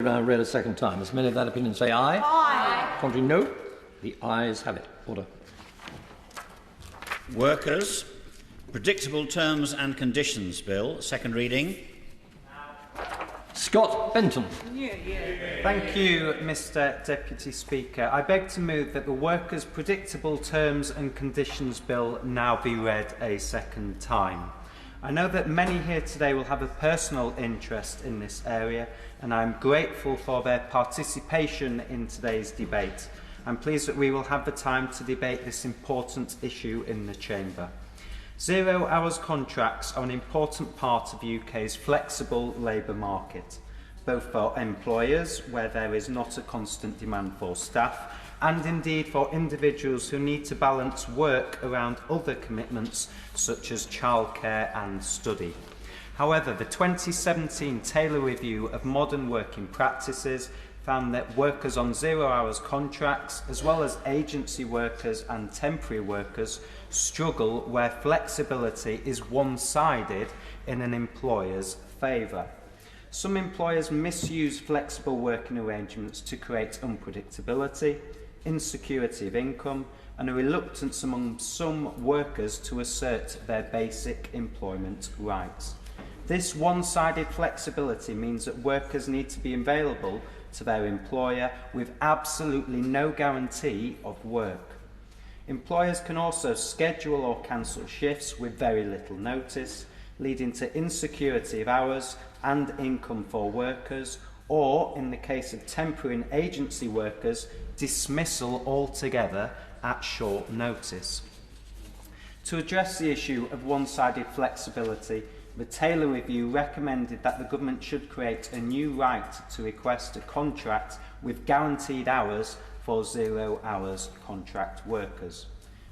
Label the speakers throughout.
Speaker 1: Read a second time. As many of that opinion say aye.
Speaker 2: Aye.
Speaker 1: Contrary, no. The ayes have it. Order.
Speaker 3: Workers, Predictable Terms and Conditions Bill, second reading.
Speaker 1: Scott Benton.
Speaker 4: Thank you, Mr Deputy Speaker. I beg to move that the Workers' Predictable Terms and Conditions Bill now be read a second time. I know that many here today will have a personal interest in this area, and I am grateful for their participation in today's debate. I'm pleased that we will have the time to debate this important issue in the Chamber. 0 hours contracts are an important part of the UK's flexible labour market, both for employers, where there is not a constant demand for staff, and indeed for individuals who need to balance work around other commitments such as childcare and study. However, the 2017 Taylor Review of Modern Working Practices found that workers on 0 hours contracts, as well as agency workers and temporary workers, struggle where flexibility is one-sided in an employer's favour. Some employers misuse flexible working arrangements to create unpredictability, insecurity of income, and a reluctance among some workers to assert their basic employment rights. This one-sided flexibility means that workers need to be available to their employer with absolutely no guarantee of work. Employers can also schedule or cancel shifts with very little notice, leading to insecurity of hours and income for workers, or, in the case of temporary and agency workers, dismissal altogether at short notice. To address the issue of one-sided flexibility, the Taylor Review recommended that the government should create a new right to request a contract with guaranteed hours for 0 hours contract workers.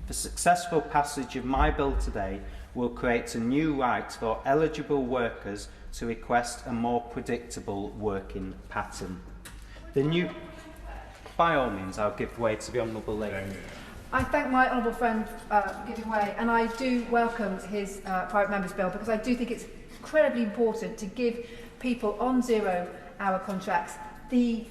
Speaker 4: The successful passage of my bill today will create a new right for eligible workers to request a more predictable working pattern. By all means, I'll give way to the Honourable Lady.
Speaker 2: I thank my honourable friend for giving way, and I do welcome his private member's bill, because I do think it's incredibly important to give people on 0 hour contracts the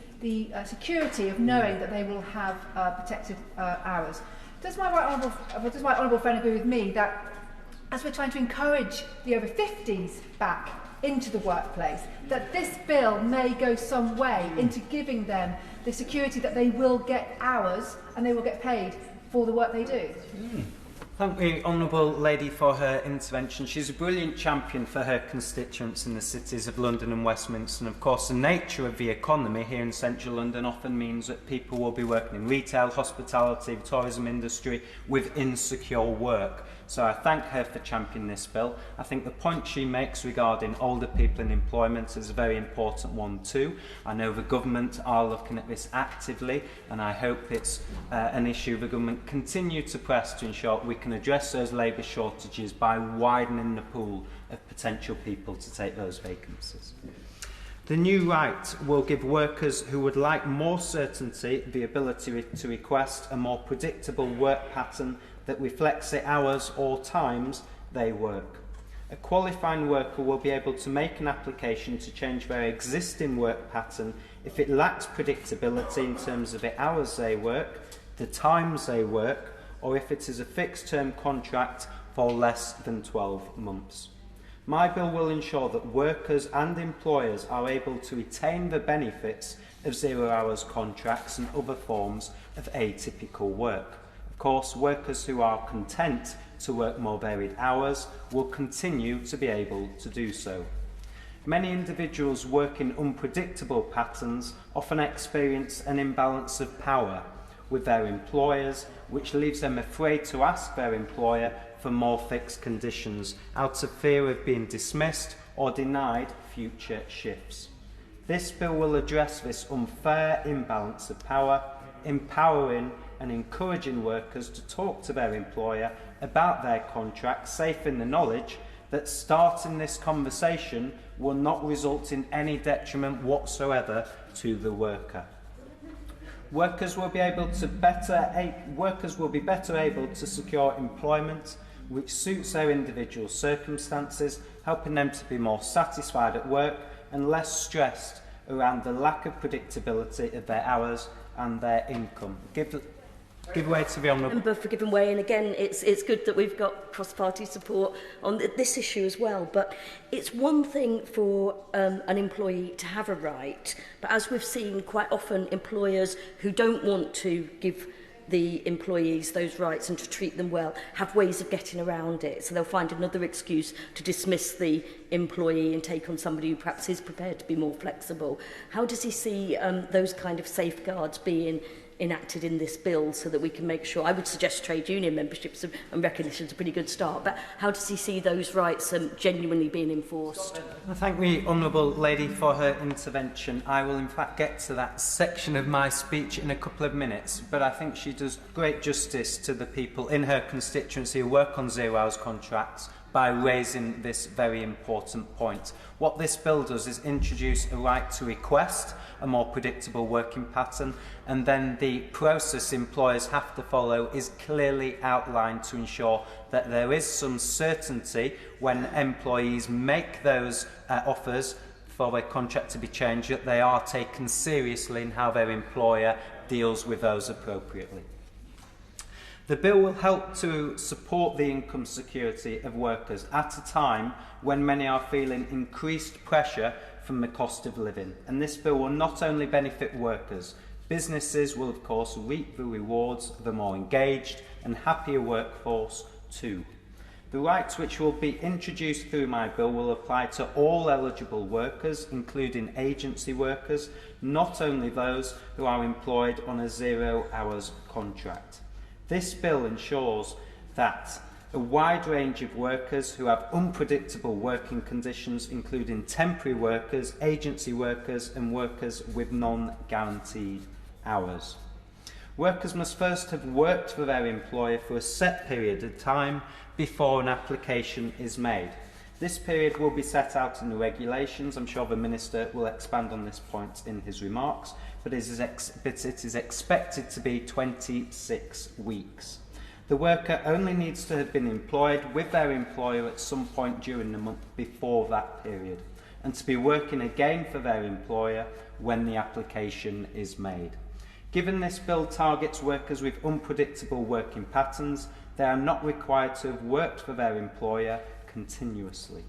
Speaker 2: security of knowing that they will have protected hours. Does my honourable friend agree with me that as we're trying to encourage the over 50s back into the workplace, that this bill may go some way into giving them the security that they will get hours and they will get paid for the work they do?
Speaker 4: Thank the Honourable Lady for her intervention. She's a brilliant champion for her constituents in the cities of London and Westminster, and of course the nature of the economy here in central London often means that people will be working in retail, hospitality, the tourism industry with insecure work. So I thank her for championing this bill. I think the point she makes regarding older people in employment is a very important one too. I know the government are looking at this actively, and I hope it's an issue the government continue to press to ensure we can address those labour shortages by widening the pool of potential people to take those vacancies. The new right will give workers who would like more certainty the ability to request a more predictable work pattern that reflects the hours or times they work. A qualifying worker will be able to make an application to change their existing work pattern if it lacks predictability in terms of the hours they work, the times they work, or if it is a fixed-term contract for less than 12 months. My bill will ensure that workers and employers are able to retain the benefits of 0 hours contracts and other forms of atypical work. Of course, workers who are content to work more varied hours will continue to be able to do so. Many individuals work in unpredictable patterns often experience an imbalance of power with their employers, which leaves them afraid to ask their employer for more fixed conditions out of fear of being dismissed or denied future shifts. This bill will address this unfair imbalance of power, empowering and encouraging workers to talk to their employer about their contract, safe in the knowledge that starting this conversation will not result in any detriment whatsoever to the worker. Workers will be better able to secure employment which suits their individual circumstances, helping them to be more satisfied at work and less stressed around the lack of predictability of their hours and their income. Give way to the Honourable.
Speaker 5: Member for giving way, and again, it's good that we've got cross-party support on this issue as well. But it's one thing for an employee to have a right, but as we've seen, quite often employers who don't want to give the employees those rights and to treat them well have ways of getting around it. So they'll find another excuse to dismiss the employee and take on somebody who perhaps is prepared to be more flexible. How does he see those kind of safeguards being enacted in this bill so that we can make sure? I would suggest trade union memberships and recognition is a pretty good start, but how does he see those rights genuinely being enforced?
Speaker 4: I thank the Honourable Lady for her intervention. I will in fact get to that section of my speech in a couple of minutes, but I think she does great justice to the people in her constituency who work on zero-hours contracts by raising this very important point. What this bill does is introduce a right to request a more predictable working pattern, and then the process employers have to follow is clearly outlined to ensure that there is some certainty when employees make those offers for their contract to be changed, that they are taken seriously in how their employer deals with those appropriately. The bill will help to support the income security of workers at a time when many are feeling increased pressure from the cost of living. And this bill will not only benefit workers, businesses will of course reap the rewards of a more engaged and happier workforce too. The rights which will be introduced through my bill will apply to all eligible workers, including agency workers, not only those who are employed on a 0 hours contract. This bill ensures that a wide range of workers who have unpredictable working conditions, including temporary workers, agency workers and workers with non-guaranteed hours. Workers must first have worked for their employer for a set period of time before an application is made. This period will be set out in the regulations. I'm sure the Minister will expand on this point in his remarks, but it is expected to be 26 weeks. The worker only needs to have been employed with their employer at some point during the month before that period, and to be working again for their employer when the application is made. Given this bill targets workers with unpredictable working patterns, they are not required to have worked for their employer continuously.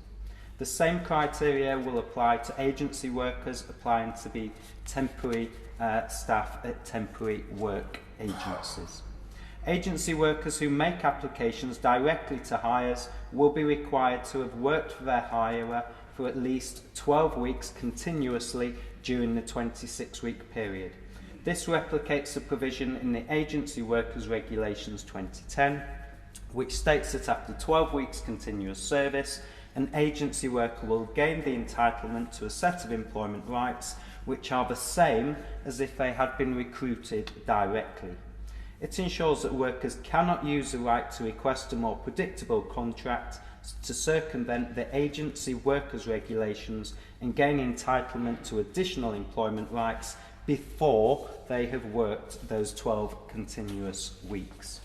Speaker 4: The same criteria will apply to agency workers applying to be temporary staff at temporary work agencies. Agency workers who make applications directly to hires will be required to have worked for their hirer for at least 12 weeks continuously during the 26-week period. This replicates the provision in the Agency Workers Regulations 2010, which states that after 12 weeks continuous service, an agency worker will gain the entitlement to a set of employment rights which are the same as if they had been recruited directly. It ensures that workers cannot use the right to request a more predictable contract to circumvent the agency workers regulations and gain entitlement to additional employment rights before they have worked those 12 continuous weeks.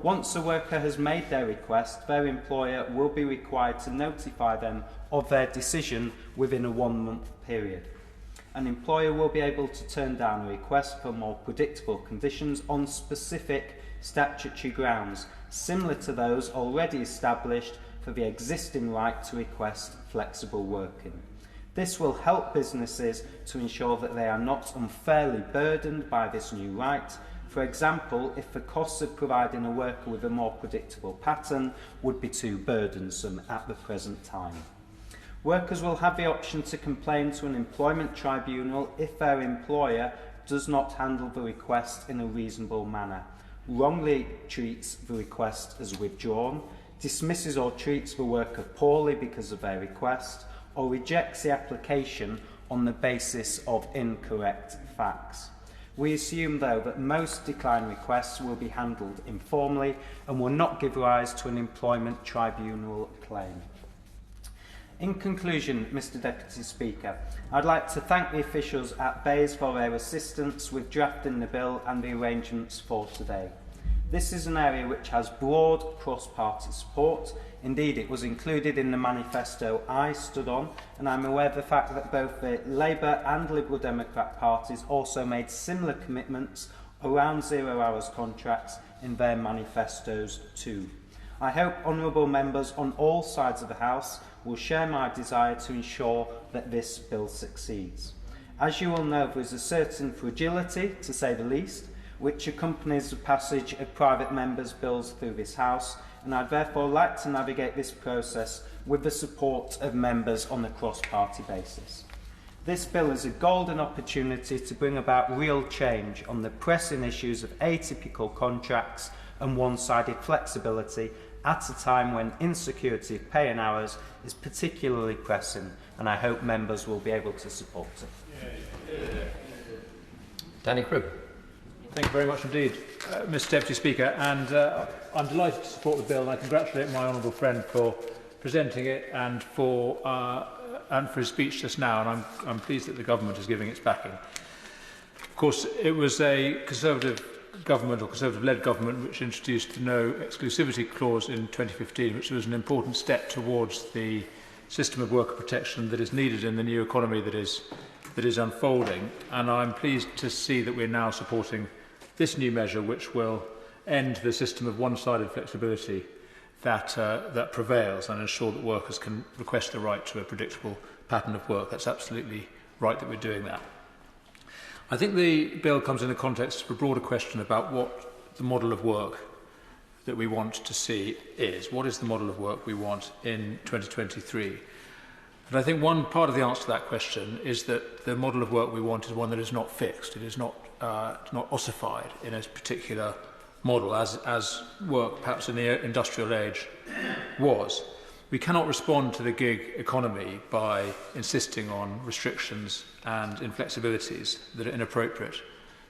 Speaker 4: Once a worker has made their request, their employer will be required to notify them of their decision within a 1-month period. An employer will be able to turn down a request for more predictable conditions on specific statutory grounds, similar to those already established for the existing right to request flexible working. This will help businesses to ensure that they are not unfairly burdened by this new right. For example, if the costs of providing a worker with a more predictable pattern would be too burdensome at the present time. Workers will have the option to complain to an employment tribunal if their employer does not handle the request in a reasonable manner, wrongly treats the request as withdrawn, dismisses or treats the worker poorly because of their request, or rejects the application on the basis of incorrect facts. We assume, though, that most decline requests will be handled informally and will not give rise to an employment tribunal claim. In conclusion, Mr Deputy Speaker, I'd like to thank the officials at BEIS for their assistance with drafting the bill and the arrangements for today. This is an area which has broad cross-party support. Indeed, it was included in the manifesto I stood on, and I'm aware of the fact that both the Labour and Liberal Democrat parties also made similar commitments around 0 hours contracts in their manifestos too. I hope honourable members on all sides of the House will share my desire to ensure that this bill succeeds. As you all know, there is a certain fragility, to say the least, which accompanies the passage of private members' bills through this House, and I'd therefore like to navigate this process with the support of members on a cross-party basis. This bill is a golden opportunity to bring about real change on the pressing issues of atypical contracts and one-sided flexibility at a time when insecurity of pay and hours is particularly pressing, and I hope members will be able to support it.
Speaker 1: Danny Cribb.
Speaker 6: Thank you very much indeed, Mr Deputy Speaker, and I'm delighted to support the bill, and I congratulate my honourable friend for presenting it and for his speech just now, and I'm pleased that the government is giving its backing. Of course, it was a Conservative government or Conservative-led government which introduced the no exclusivity clause in 2015, which was an important step towards the system of worker protection that is needed in the new economy that is unfolding, and I'm pleased to see that we're now supporting this new measure which will end the system of one-sided flexibility that prevails and ensure that workers can request the right to a predictable pattern of work. That's absolutely right that we're doing that. I think the bill comes in the context of a broader question about what the model of work that we want to see is. What is the model of work we want in 2023? And I think one part of the answer to that question is that the model of work we want is one that is not fixed. It is not ossified in a particular model, as work perhaps in the industrial age was. We cannot respond to the gig economy by insisting on restrictions and inflexibilities that are inappropriate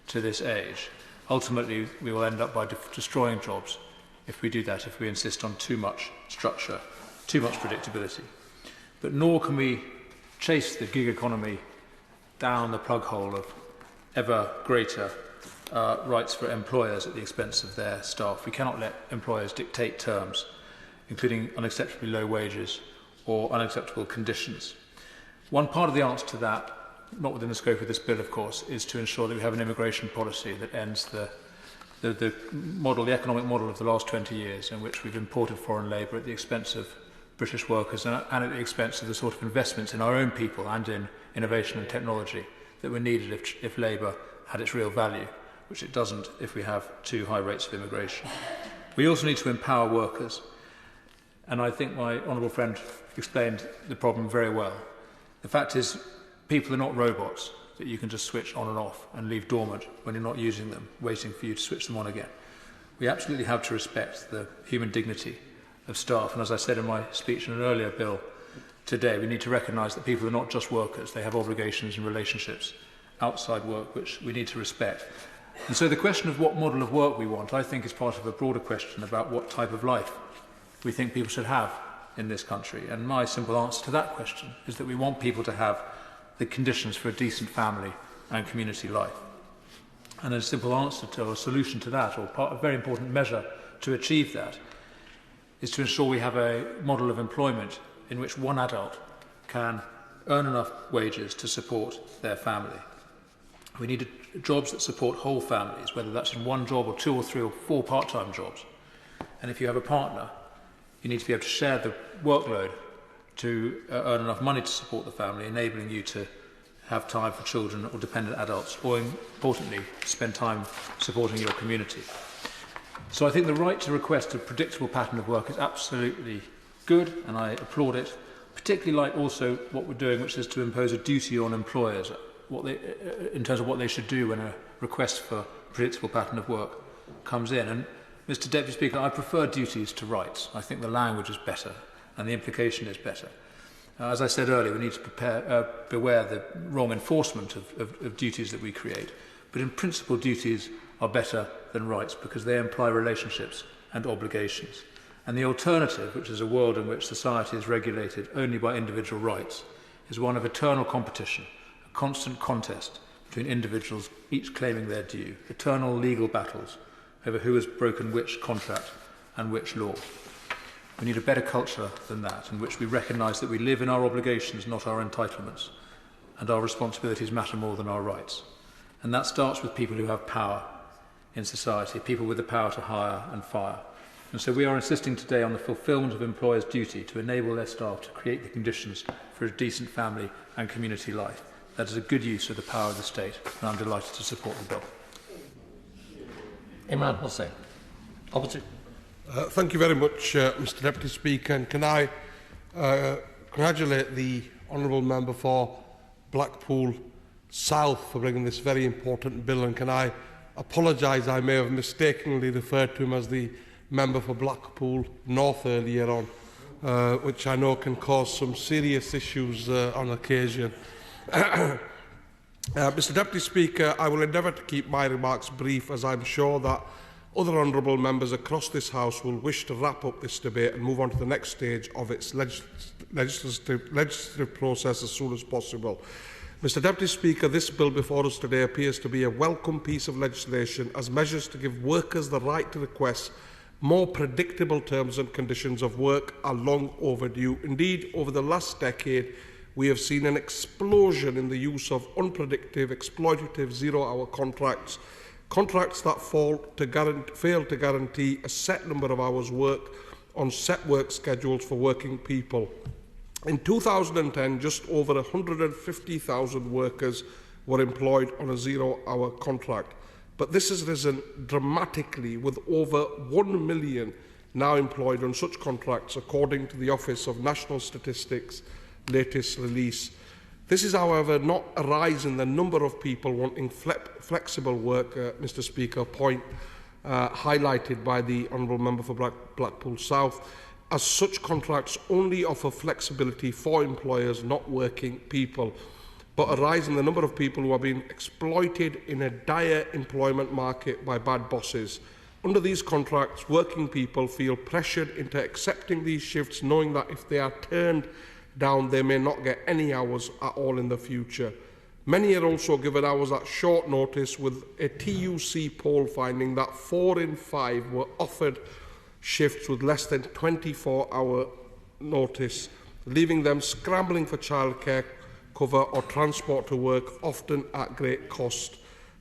Speaker 6: to this age. Ultimately, we will end up by destroying jobs if we do that, if we insist on too much structure, too much predictability. But nor can we chase the gig economy down the plug hole of ever greater rights for employers at the expense of their staff. We cannot let employers dictate terms, including unacceptably low wages or unacceptable conditions. One part of the answer to that, not within the scope of this bill, of course, is to ensure that we have an immigration policy that ends the economic model of the last 20 years in which we've imported foreign labour at the expense of British workers and at the expense of the sort of investments in our own people and in innovation and technology that were needed if labour had its real value, which it doesn't if we have too high rates of immigration. We also need to empower workers, and I think my honourable friend explained the problem very well. The fact is, people are not robots that you can just switch on and off and leave dormant when you're not using them, waiting for you to switch them on again. We absolutely have to respect the human dignity of staff, and as I said in my speech in an earlier bill today, we need to recognise that people are not just workers, they have obligations and relationships outside work which we need to respect. And so the question of what model of work we want, I think, is part of a broader question about what type of life we think people should have in this country. And my simple answer to that question is that we want people to have the conditions for a decent family and community life. And a simple answer to, or a solution to that, or a very important measure to achieve that, is to ensure we have a model of employment in which one adult can earn enough wages to support their family. We need jobs that support whole families, whether that's in one job or 2 or 3 or 4 part-time jobs. And if you have a partner, you need to be able to share the workload to earn enough money to support the family, enabling you to have time for children or dependent adults, or importantly, spend time supporting your community. So I think the right to request a predictable pattern of work is absolutely good, and I applaud it, particularly like also what we're doing, which is to impose a duty on employers in terms of what they should do when a request for a predictable pattern of work comes in. And Mr. Deputy Speaker, I prefer duties to rights. I think the language is better and the implication is better. As I said earlier, we need to beware the wrong enforcement of duties that we create. But in principle, duties are better than rights because they imply relationships and obligations. And the alternative, which is a world in which society is regulated only by individual rights, is one of eternal competition, a constant contest between individuals, each claiming their due, eternal legal battles over who has broken which contract and which law. We need a better culture than that, in which we recognise that we live in our obligations, not our entitlements, and our responsibilities matter more than our rights. And that starts with people who have power in society, people with the power to hire and fire. And so we are insisting today on the fulfilment of employers' duty to enable their staff to create the conditions for a decent family and community life. That is a good use of the power of the state, and I'm delighted to support the bill.
Speaker 1: Imran Hussain. Opposite.
Speaker 7: Thank you very much, Mr Deputy Speaker. And can I congratulate the Honourable Member for Blackpool South for bringing this very important bill, and can I apologise, I may have mistakenly referred to him as the Member for Blackpool North earlier on, which I know can cause some serious issues on occasion. Mr Deputy Speaker, I will endeavour to keep my remarks brief, as I'm sure that other honourable members across this House will wish to wrap up this debate and move on to the next stage of its legislative process as soon as possible. Mr Deputy Speaker, this bill before us today appears to be a welcome piece of legislation as measures to give workers the right to request more predictable terms and conditions of work are long overdue. Indeed, over the last decade, we have seen an explosion in the use of unpredictable, exploitative zero-hour contracts, contracts that fail to guarantee a set number of hours work on set work schedules for working people. In 2010, just over 150,000 workers were employed on a zero-hour contract. But this has risen dramatically, with over 1 million now employed on such contracts, according to the Office of National Statistics' latest release. This is, however, not a rise in the number of people wanting flexible work, Mr Speaker, point highlighted by the Honourable Member for Blackpool South, as such contracts only offer flexibility for employers, not working people, but a rise in the number of people who are being exploited in a dire employment market by bad bosses. Under these contracts, working people feel pressured into accepting these shifts, knowing that if they are turned down, they may not get any hours at all in the future. Many are also given hours at short notice, with a TUC poll finding that 4 in 5 were offered shifts with less than 24-hour notice, leaving them scrambling for childcare cover or transport to work, often at great cost.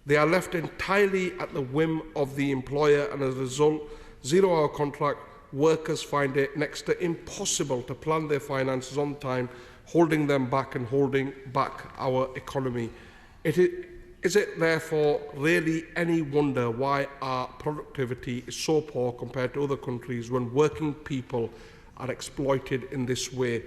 Speaker 7: They are left entirely at the whim of the employer, and as a result, zero-hour contract workers find it next to impossible to plan their finances on time, holding them back and holding back our economy. Is it therefore really any wonder why our productivity is so poor compared to other countries when working people are exploited in this way?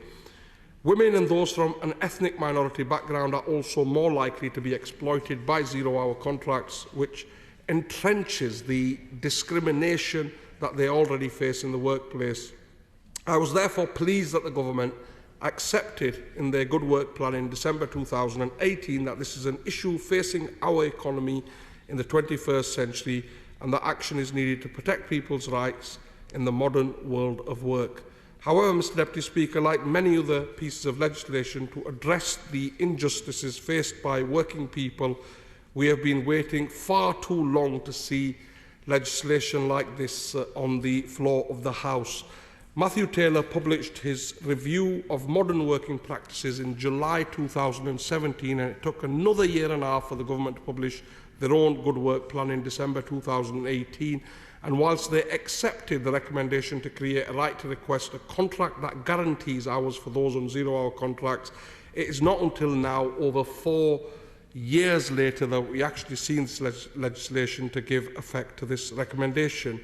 Speaker 7: Women and those from an ethnic minority background are also more likely to be exploited by zero-hour contracts, which entrenches the discrimination that they already face in the workplace. I was therefore pleased that the government accepted in their Good Work Plan in December 2018 that this is an issue facing our economy in the 21st century, and that action is needed to protect people's rights in the modern world of work. However, Mr Deputy Speaker, like many other pieces of legislation to address the injustices faced by working people, we have been waiting far too long to see legislation like this on the floor of the House. Matthew Taylor published his review of modern working practices in July 2017, and it took another year and a half for the government to publish their own Good Work Plan in December 2018. And whilst they accepted the recommendation to create a right to request a contract that guarantees hours for those on zero-hour contracts, it is not until now, over 4 years later, that we actually seen this legislation to give effect to this recommendation.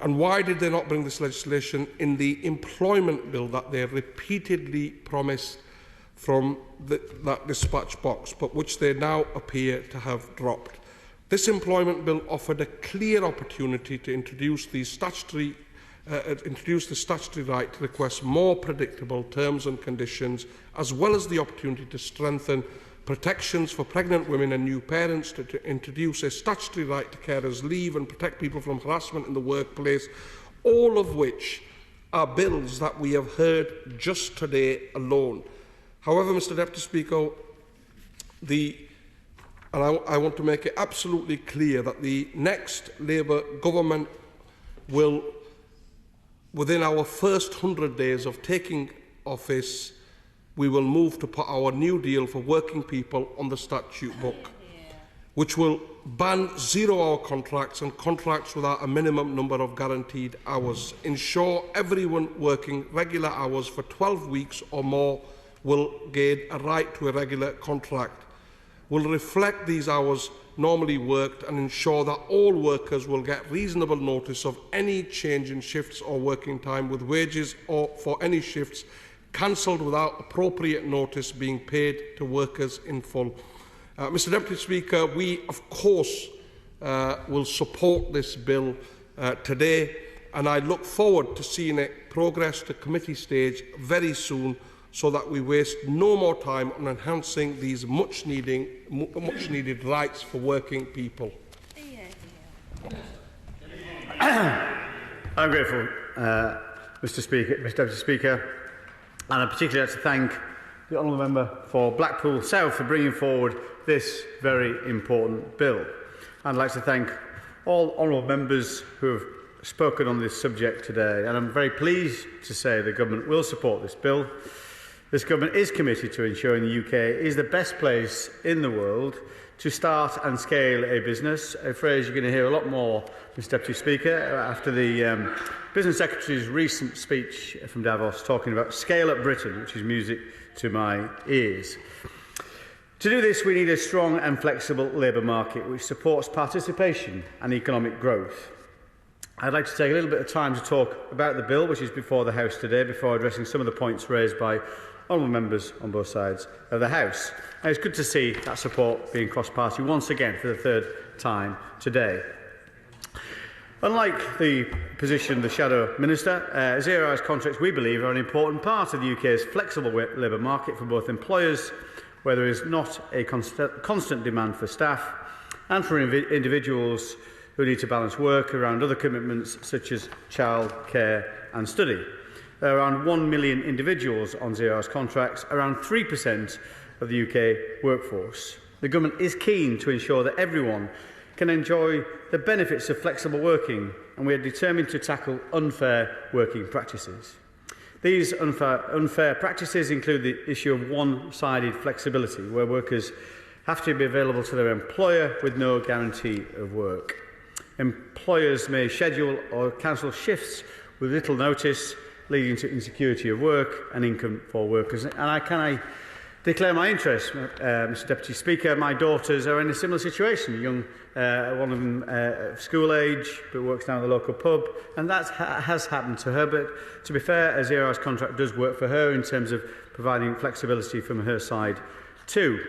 Speaker 7: And why did they not bring this legislation in the employment bill that they repeatedly promised from that dispatch box, but which they now appear to have dropped? This employment bill offered a clear opportunity to introduce the statutory right to request more predictable terms and conditions, as well as the opportunity to strengthen protections for pregnant women and new parents, to introduce a statutory right to carers' leave and protect people from harassment in the workplace, all of which are bills that we have heard just today alone. However, Mr Deputy Speaker, I want to make it absolutely clear that the next Labour government will within our first 100 days of taking office, we will move to put our new deal for working people on the statute book, which will ban zero-hour contracts and contracts without a minimum number of guaranteed hours, ensure everyone working regular hours for 12 weeks or more will gain a right to a regular contract, will reflect these hours normally worked and ensure that all workers will get reasonable notice of any change in shifts or working time, with wages or for any shifts cancelled without appropriate notice being paid to workers in full. Mr Deputy Speaker, we of course will support this bill today, and I look forward to seeing it progress to committee stage very soon, so that we waste no more time on enhancing these much needed rights for working people.
Speaker 8: I'm grateful, Mr Deputy Speaker, and I particularly like to thank the honourable member for Blackpool South for bringing forward this very important bill. I'd like to thank all honourable members who have spoken on this subject today, and I'm very pleased to say the Government will support this bill. This Government is committed to ensuring the UK is the best place in the world to start and scale a business, a phrase you're going to hear a lot more, Mr Deputy Speaker, after the Business Secretary's recent speech from Davos talking about Scale Up Britain, which is music to my ears. To do this, we need a strong and flexible labour market which supports participation and economic growth. I'd like to take a little bit of time to talk about the bill which is before the House today, before addressing some of the points raised by honourable members on both sides of the House. And it's good to see that support being cross-party once again for the third time today. Unlike the position of the Shadow Minister, zero-hours contracts, we believe, are an important part of the UK's flexible labour market for both employers, where there is not a constant demand for staff, and for individuals who need to balance work around other commitments such as childcare and study. There are around 1 million individuals on zero-hours contracts, around 3% of the UK workforce. The Government is keen to ensure that everyone can enjoy the benefits of flexible working, and we are determined to tackle unfair working practices. These unfair practices include the issue of one-sided flexibility, where workers have to be available to their employer with no guarantee of work. Employers may schedule or cancel shifts with little notice, leading to insecurity of work and income for workers. And I declare my interest, Mr Deputy Speaker. My daughters are in a similar situation. One of them school age, but works down at the local pub, and that has happened to her. But to be fair, a zero-hours contract does work for her in terms of providing flexibility from her side too.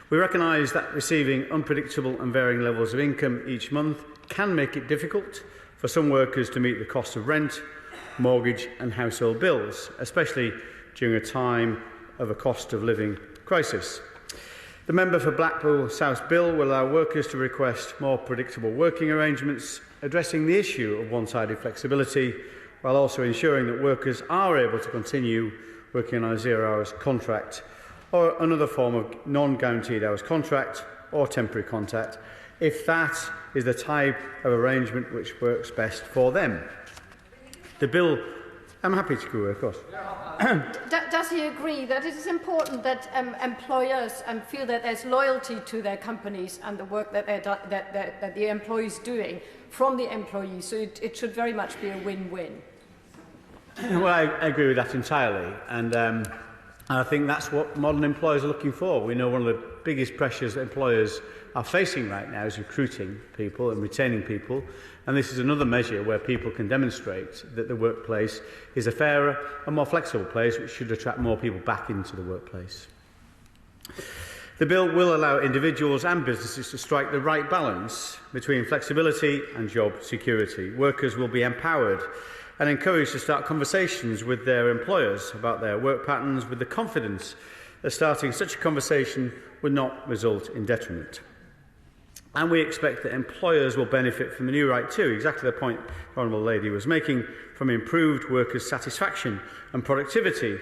Speaker 8: We recognise that receiving unpredictable and varying levels of income each month can make it difficult for some workers to meet the cost of rent, mortgage and household bills, especially during a time of a cost of living crisis. The member for Blackpool South Bill will allow workers to request more predictable working arrangements, addressing the issue of one-sided flexibility, while also ensuring that workers are able to continue working on a zero-hours contract or another form of non-guaranteed hours contract or temporary contract, if that is the type of arrangement which works best for them. The bill, I'm happy to go, of course.
Speaker 9: Does he agree that it is important that employers feel that there's loyalty to their companies and the work that, that the employees doing from the employees? So it should very much be a win-win.
Speaker 8: Well, I agree with that entirely, and I think that's what modern employers are looking for. We know one of the biggest pressures that employers are facing right now is recruiting people and retaining people, and this is another measure where people can demonstrate that the workplace is a fairer and more flexible place, which should attract more people back into the workplace. The bill will allow individuals and businesses to strike the right balance between flexibility and job security. Workers will be empowered and encouraged to start conversations with their employers about their work patterns, with the confidence that starting such a conversation would not result in detriment. And we expect that employers will benefit from the new right too, exactly the point the Honourable Lady was making, from improved workers' satisfaction and productivity,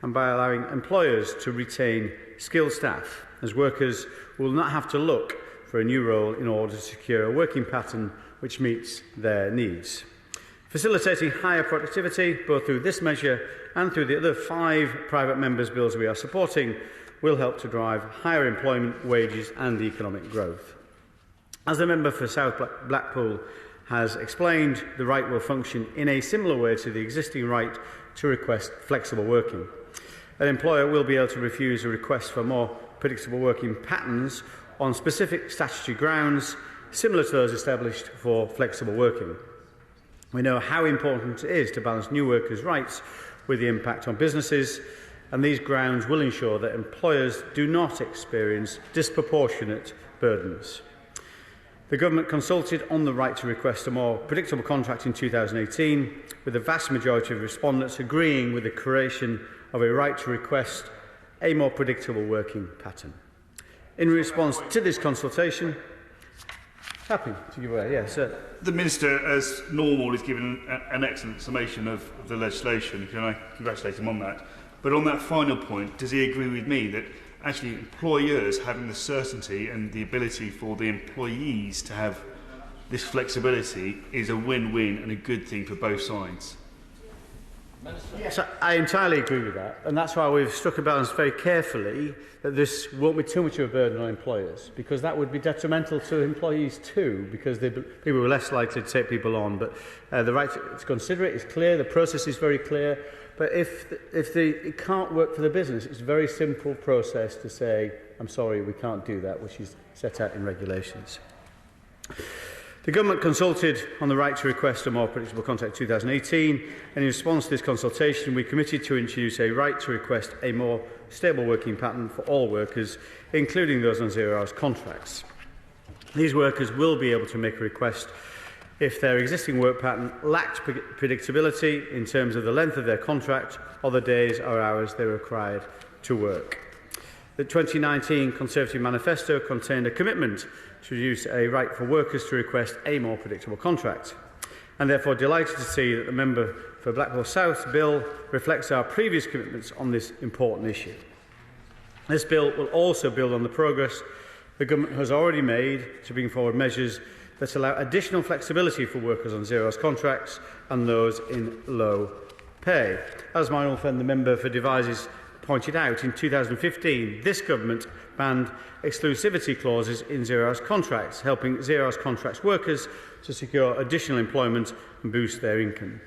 Speaker 8: and by allowing employers to retain skilled staff, as workers will not have to look for a new role in order to secure a working pattern which meets their needs. Facilitating higher productivity, both through this measure and through the other 5 private members' bills we are supporting, will help to drive higher employment, wages and economic growth. As the member for South Blackpool has explained, the right will function in a similar way to the existing right to request flexible working. An employer will be able to refuse a request for more predictable working patterns on specific statutory grounds, similar to those established for flexible working. We know how important it is to balance new workers' rights with the impact on businesses, and these grounds will ensure that employers do not experience disproportionate burdens. The Government consulted on the right to request a more predictable contract in 2018, with the vast majority of respondents agreeing with the creation of a right to request a more predictable working pattern. In response to this consultation, happy to give away. Yes, sir.
Speaker 10: The Minister, as normal, is given an excellent summation of the legislation. Can I congratulate him on that? But on that final point, does he agree with me that actually employers having the certainty and the ability for the employees to have this flexibility is a win-win and a good thing for both sides?
Speaker 8: Yes, I entirely agree with that, and that's why we've struck a balance very carefully that this won't be too much of a burden on employers, because that would be detrimental to employees too, because people were less likely to take people on. But the right to consider it is clear, the process is very clear. But if it can't work for the business, it's a very simple process to say, I'm sorry, we can't do that, which is set out in regulations. The Government consulted on the right to request a more predictable contract in 2018, and in response to this consultation, we committed to introduce a right to request a more stable working pattern for all workers, including those on zero-hours contracts. These workers will be able to make a request if their existing work pattern lacked predictability in terms of the length of their contract or the days or hours they were required to work. The 2019 Conservative Manifesto contained a commitment to introduce a right for workers to request a more predictable contract, and therefore delighted to see that the member for Blackpool South bill reflects our previous commitments on this important issue. This bill will also build on the progress the Government has already made to bring forward measures that allow additional flexibility for workers on zero-hours contracts and those in low pay. As my old friend, the member for Devizes, pointed out, in 2015, this Government banned exclusivity clauses in zero-hours contracts, helping zero-hours contracts workers to secure additional employment and boost their income.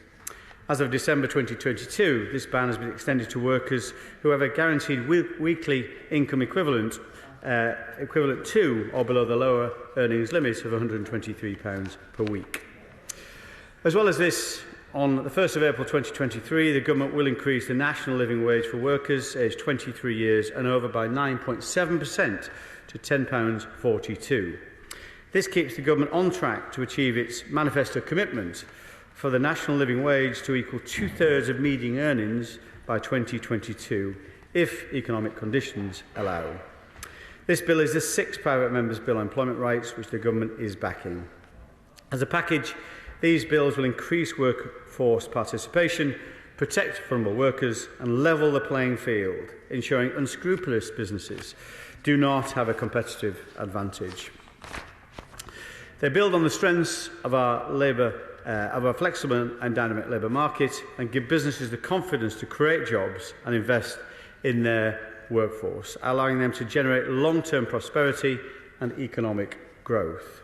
Speaker 8: As of December 2022, this ban has been extended to workers who have a guaranteed weekly income equivalent to or below the lower earnings limit of £123 per week. As well as this, on the 1st of April 2023, the Government will increase the national living wage for workers aged 23 years and over by 9.7% to £10.42. This keeps the Government on track to achieve its manifesto commitment for the national living wage to equal 2/3 of median earnings by 2022, if economic conditions allow. This bill is the 6th private member's bill on employment rights, which the Government is backing. As a package, these bills will increase workforce participation, protect vulnerable workers and level the playing field, ensuring unscrupulous businesses do not have a competitive advantage. They build on the strengths of our flexible and dynamic labour market and give businesses the confidence to create jobs and invest in their workforce, allowing them to generate long-term prosperity and economic growth.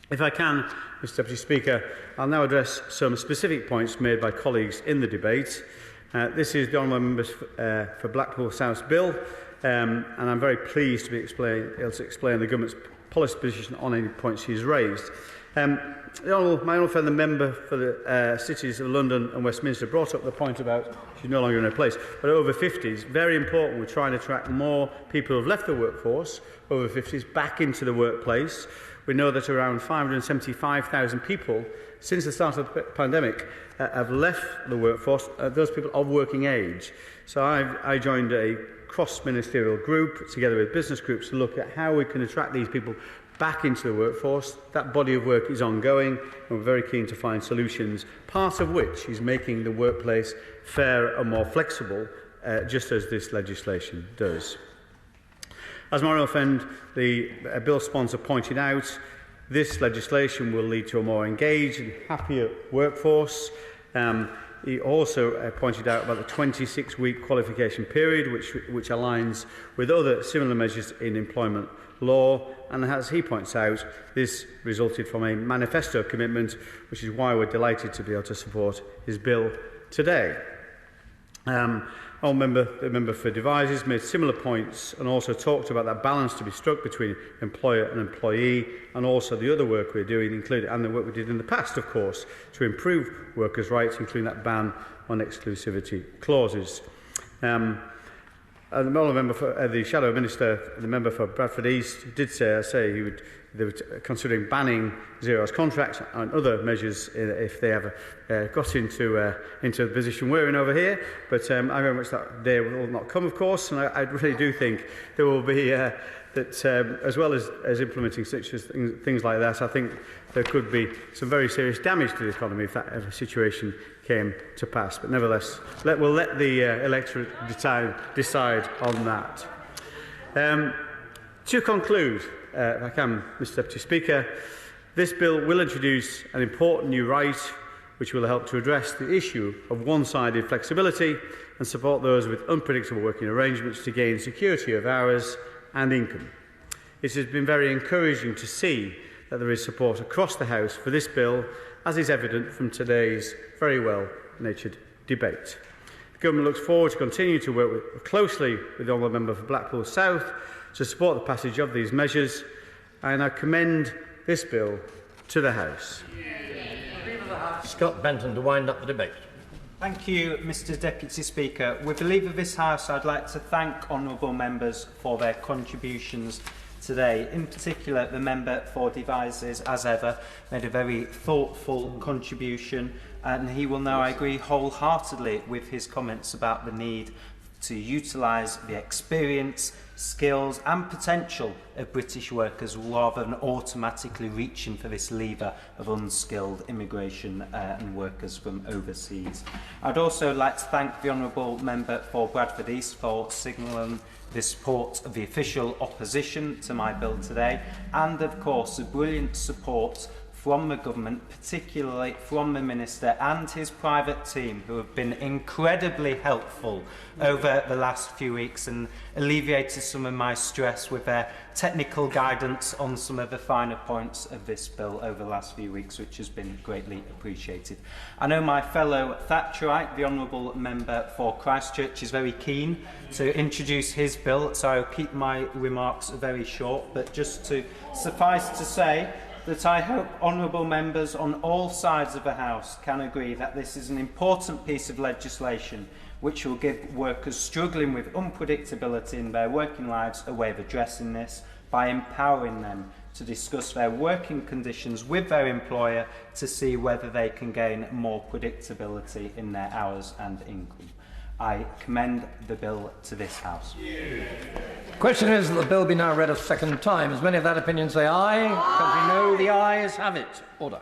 Speaker 8: If I can, Mr Deputy Speaker, I'll now address some specific points made by colleagues in the debate. This is the Honourable Members for Blackpool South Bill, and I'm very pleased to be able to explain the Government's policy position on any points he's raised. My honourable friend, the member for the cities of London and Westminster, brought up the point about she's no longer in her place, but over 50s. Very important. We're trying to attract more people who have left the workforce, over 50s, back into the workplace. We know that around 575,000 people, since the start of the pandemic, have left the workforce, those people of working age. So I joined a cross-ministerial group, together with business groups, to look at how we can attract these people back into the workforce. That body of work is ongoing, and we're very keen to find solutions, part of which is making the workplace fairer and more flexible, just as this legislation does. As my own friend, the bill sponsor, pointed out, This legislation will lead to a more engaged and happier workforce. He also pointed out about the 26-week qualification period, which aligns with other similar measures in employment law. And as he points out, this resulted from a manifesto commitment, which is why we're delighted to be able to support his bill today. The member for Devizes made similar points and also talked about that balance to be struck between employer and employee, and also the other work we're doing, including and the work we did in the past, of course, to improve workers' rights, including that ban on exclusivity clauses. The Shadow Minister, the member for Bradford East, did say they were considering banning zero-hours contracts and other measures if they ever got into the position we're in over here. But I very much that day will not come, of course, and I really do think there will be that as well as implementing such as things like that, I think there could be some very serious damage to the economy if that ever situation came to pass. But nevertheless, we'll let the electorate decide on that. To conclude, if I can, Mr Deputy Speaker, this bill will introduce an important new right which will help to address the issue of one-sided flexibility and support those with unpredictable working arrangements to gain security of hours and income. It has been very encouraging to see that there is support across the House for this bill, as is evident from today's very well-natured debate. The Government looks forward to continuing to work closely with the Honourable Member for Blackpool South to support the passage of these measures, and I commend this bill to the House.
Speaker 1: Scott Benton to wind up the debate.
Speaker 4: Thank you, Mr Deputy Speaker. With the leave of this House, I'd like to thank honourable members for their contributions today. In particular, the member for Devizes, as ever, made a very thoughtful contribution, and he will now, I agree wholeheartedly with his comments about the need to utilise the experience, skills and potential of British workers rather than automatically reaching for this lever of unskilled immigration and workers from overseas. I'd also like to thank the Honourable Member for Bradford East for signalling the support of the official opposition to my bill today, and of course the brilliant support from the government, particularly from the Minister and his private team, who have been incredibly helpful over the last few weeks and alleviated some of my stress with their technical guidance on some of the finer points of this bill over the last few weeks, which has been greatly appreciated. I know my fellow Thatcherite, the Honourable Member for Christchurch, is very keen to introduce his bill, so I'll keep my remarks very short, but just to suffice to say that I hope honourable members on all sides of the House can agree that this is an important piece of legislation which will give workers struggling with unpredictability in their working lives a way of addressing this by empowering them to discuss their working conditions with their employer to see whether they can gain more predictability in their hours and income. I commend the bill to this House.
Speaker 1: The question is that the bill be now read a second time. As many of that opinion say aye. Country no. The ayes have it. Order.